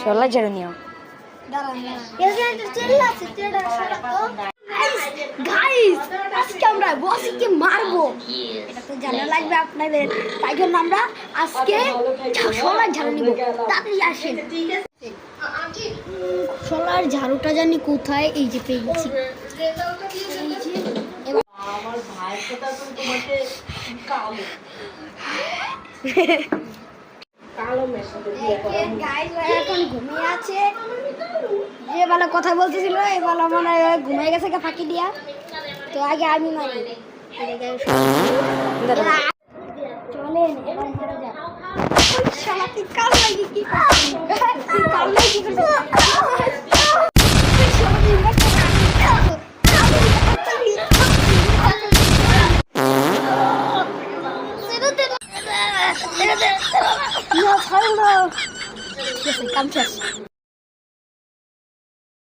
শোলা ঝাড়ু নিও। গাইস আজকে আমরা বসকে মারবো, এটা তো জানা লাগবে আপনাদের, তাই জন্য আমরা আজকে শোলার ঝাড়ু নিব। তাড়াতাড়ি আসেন। শোলার ঝাড়ুটা জানি কোথায়, এই যে পেয়েছি। আমার ভাইয়ের কথা তো তোমাকে কালো কালো মেশাতে দিয়ে এখন ঘুমিয়ে আছে, যে বেলা কথা বলতেছিল এই বেলা মনে হয় ঘুমিয়ে গেছে ফাঁকি দিয়া। তো আগে আমি মারি, চলেন এবার মারা যাক। শালা তুই কাল লাগি কি করছিস? তুই কাল লাগি কি করছিস? No, hold on. Yes, I come